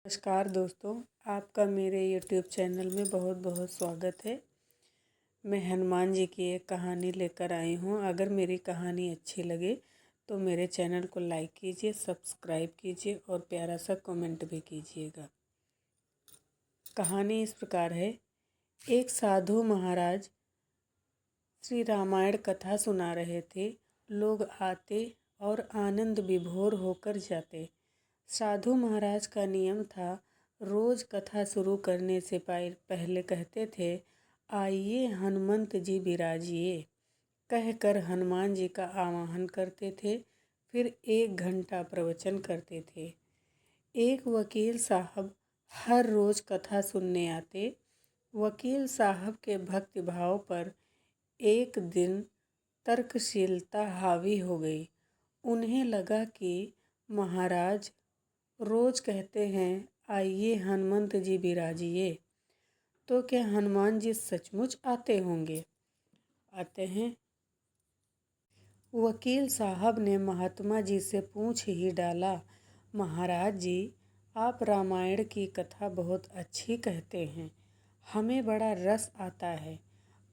नमस्कार दोस्तों, आपका मेरे YouTube चैनल में बहुत बहुत स्वागत है। मैं हनुमान जी की एक कहानी लेकर आई हूँ। अगर मेरी कहानी अच्छी लगे तो मेरे चैनल को लाइक कीजिए, सब्सक्राइब कीजिए और प्यारा सा कमेंट भी कीजिएगा। कहानी इस प्रकार है। एक साधु महाराज श्री रामायण कथा सुना रहे थे। लोग आते और आनंद विभोर होकर जाते। साधु महाराज का नियम था, रोज कथा शुरू करने से पहले कहते थे, आइए हनुमंत जी विराजिए, कहकर हनुमान जी का आवाहन करते थे। फिर 1 घंटा प्रवचन करते थे। एक वकील साहब हर रोज कथा सुनने आते। वकील साहब के भक्तिभाव पर एक दिन तर्कशीलता हावी हो गई। उन्हें लगा कि महाराज रोज कहते हैं, आइए हनुमंत जी विराजिए, तो क्या हनुमान जी सचमुच आते होंगे? आते हैं। वकील साहब ने महात्मा जी से पूछ ही डाला, महाराज जी, आप रामायण की कथा बहुत अच्छी कहते हैं, हमें बड़ा रस आता है,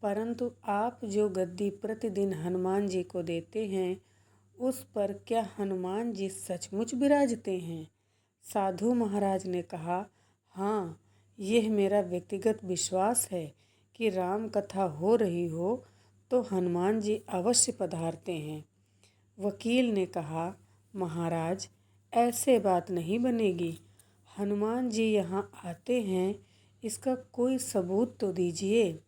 परंतु आप जो गद्दी प्रतिदिन हनुमान जी को देते हैं, उस पर क्या हनुमान जी सचमुच विराजते हैं? साधु महाराज ने कहा, हाँ, यह मेरा व्यक्तिगत विश्वास है कि राम कथा हो रही हो तो हनुमान जी अवश्य पधारते हैं। वकील ने कहा, महाराज, ऐसे बात नहीं बनेगी। हनुमान जी यहाँ आते हैं, इसका कोई सबूत तो दीजिए।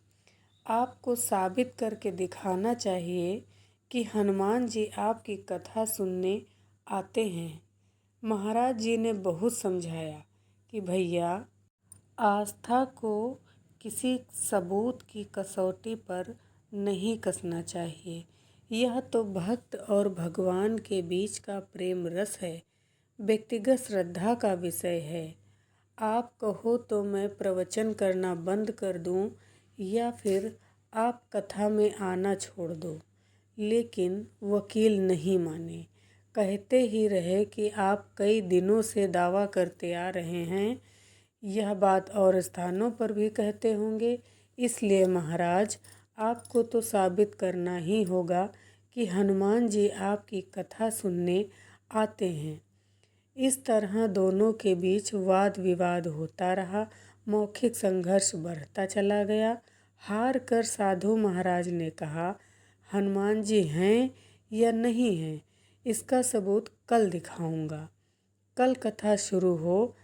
आपको साबित करके दिखाना चाहिए कि हनुमान जी आपकी कथा सुनने आते हैं। महाराज जी ने बहुत समझाया कि भैया, आस्था को किसी सबूत की कसौटी पर नहीं कसना चाहिए। यह तो भक्त और भगवान के बीच का प्रेम रस है, व्यक्तिगत श्रद्धा का विषय है। आप कहो तो मैं प्रवचन करना बंद कर दूं या फिर आप कथा में आना छोड़ दो। लेकिन वकील नहीं माने। कहते ही रहे कि आप कई दिनों से दावा करते आ रहे हैं। यह बात और स्थानों पर भी कहते होंगे। इसलिए महाराज, आपको तो साबित करना ही होगा कि हनुमान जी आपकी कथा सुनने आते हैं। इस तरह दोनों के बीच वाद विवाद होता रहा। मौखिक संघर्ष बढ़ता चला गया। हार कर साधु महाराज ने कहा, हनुमान जी हैं या नहीं हैं, इसका सबूत कल दिखाऊंगा। कल कथा शुरू हो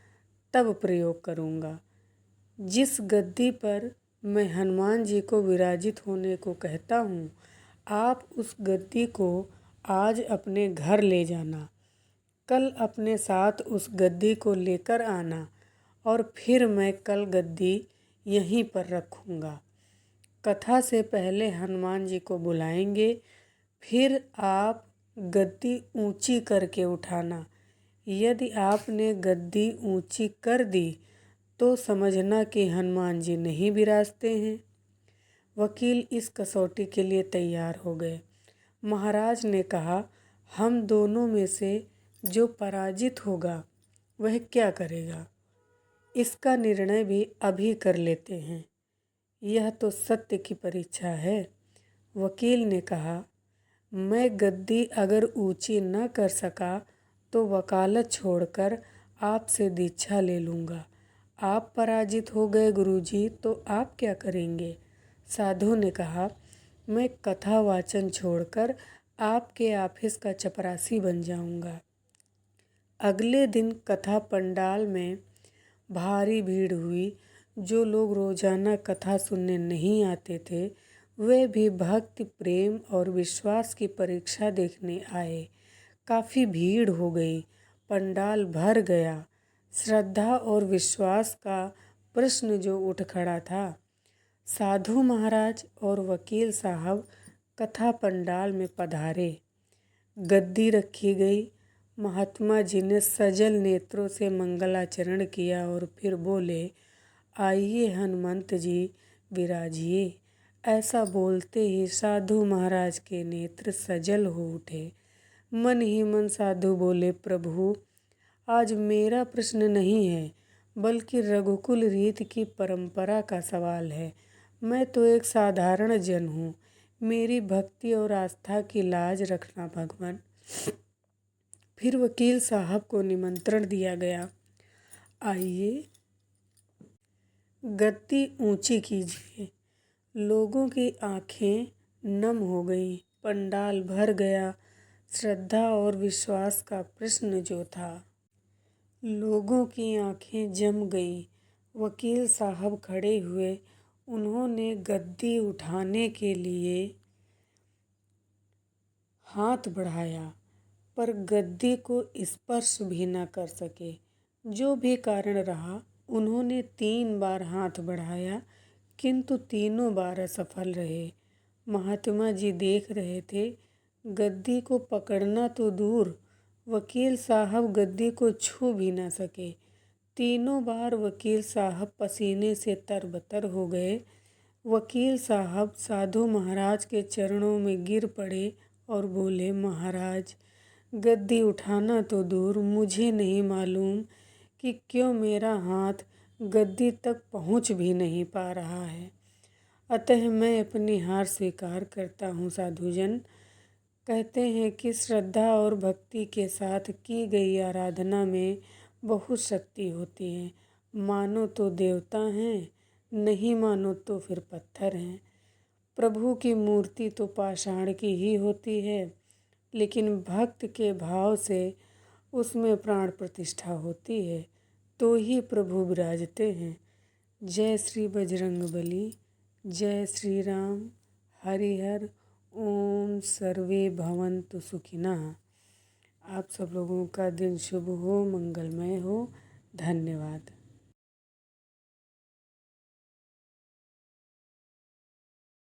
तब प्रयोग करूंगा। जिस गद्दी पर मैं हनुमान जी को विराजित होने को कहता हूँ, आप उस गद्दी को आज अपने घर ले जाना। कल अपने साथ उस गद्दी को लेकर आना और फिर मैं कल गद्दी यहीं पर रखूँगा। कथा से पहले हनुमान जी को बुलाएंगे, फिर आप गद्दी ऊंची करके उठाना। यदि आपने गद्दी ऊंची कर दी तो समझना कि हनुमान जी नहीं विराजते हैं। वकील इस कसौटी के लिए तैयार हो गए। महाराज ने कहा, हम दोनों में से जो पराजित होगा वह क्या करेगा, इसका निर्णय भी अभी कर लेते हैं। यह तो सत्य की परीक्षा है। वकील ने कहा, मैं गद्दी अगर ऊंची न कर सका तो वकालत छोड़कर आपसे दीक्षा ले लूँगा। आप पराजित हो गए गुरुजी, तो आप क्या करेंगे? साधु ने कहा, मैं कथा वाचन छोड़कर आपके ऑफिस का चपरासी बन जाऊँगा। अगले दिन कथा पंडाल में भारी भीड़ हुई। जो लोग रोजाना कथा सुनने नहीं आते थे, वे भी भक्ति, प्रेम और विश्वास की परीक्षा देखने आए। काफ़ी भीड़ हो गई। पंडाल भर गया। श्रद्धा और विश्वास का प्रश्न जो उठ खड़ा था। साधु महाराज और वकील साहब कथा पंडाल में पधारे। गद्दी रखी गई। महात्मा जी ने सजल नेत्रों से मंगलाचरण किया और फिर बोले, आइए हनुमंत जी विराजिए। ऐसा बोलते ही साधु महाराज के नेत्र सजल हो उठे। मन ही मन साधु बोले, प्रभु, आज मेरा प्रश्न नहीं है, बल्कि रघुकुल रीत की परंपरा का सवाल है। मैं तो एक साधारण जन हूँ। मेरी भक्ति और आस्था की लाज रखना भगवान। फिर वकील साहब को निमंत्रण दिया गया। आइए, गद्दी ऊंची कीजिए। लोगों की आंखें नम हो गईं। पंडाल भर गया। श्रद्धा और विश्वास का प्रश्न जो था, लोगों की आंखें जम गईं। वकील साहब खड़े हुए। उन्होंने गद्दी उठाने के लिए हाथ बढ़ाया, पर गद्दी को स्पर्श भी न कर सके। जो भी कारण रहा, उन्होंने 3 बार हाथ बढ़ाया, किंतु तीनों बार असफल रहे। महात्मा जी देख रहे थे। गद्दी को पकड़ना तो दूर, वकील साहब गद्दी को छू भी न सके। तीनों बार वकील साहब पसीने से तरबतर हो गए। वकील साहब साधु महाराज के चरणों में गिर पड़े और बोले, महाराज, गद्दी उठाना तो दूर, मुझे नहीं मालूम कि क्यों मेरा हाथ गद्दी तक पहुंच भी नहीं पा रहा है। अतः मैं अपनी हार स्वीकार करता हूँ। साधुजन कहते हैं कि श्रद्धा और भक्ति के साथ की गई आराधना में बहुत शक्ति होती है। मानो तो देवता हैं, नहीं मानो तो फिर पत्थर हैं। प्रभु की मूर्ति तो पाषाण की ही होती है, लेकिन भक्त के भाव से उसमें प्राण प्रतिष्ठा होती है, तो ही प्रभु विराजते हैं। जय श्री बजरंगबली, जय श्री राम। हरिहर ओम। सर्वे भवन्तु सुखिनः। आप सब लोगों का दिन शुभ हो, मंगलमय हो। धन्यवाद।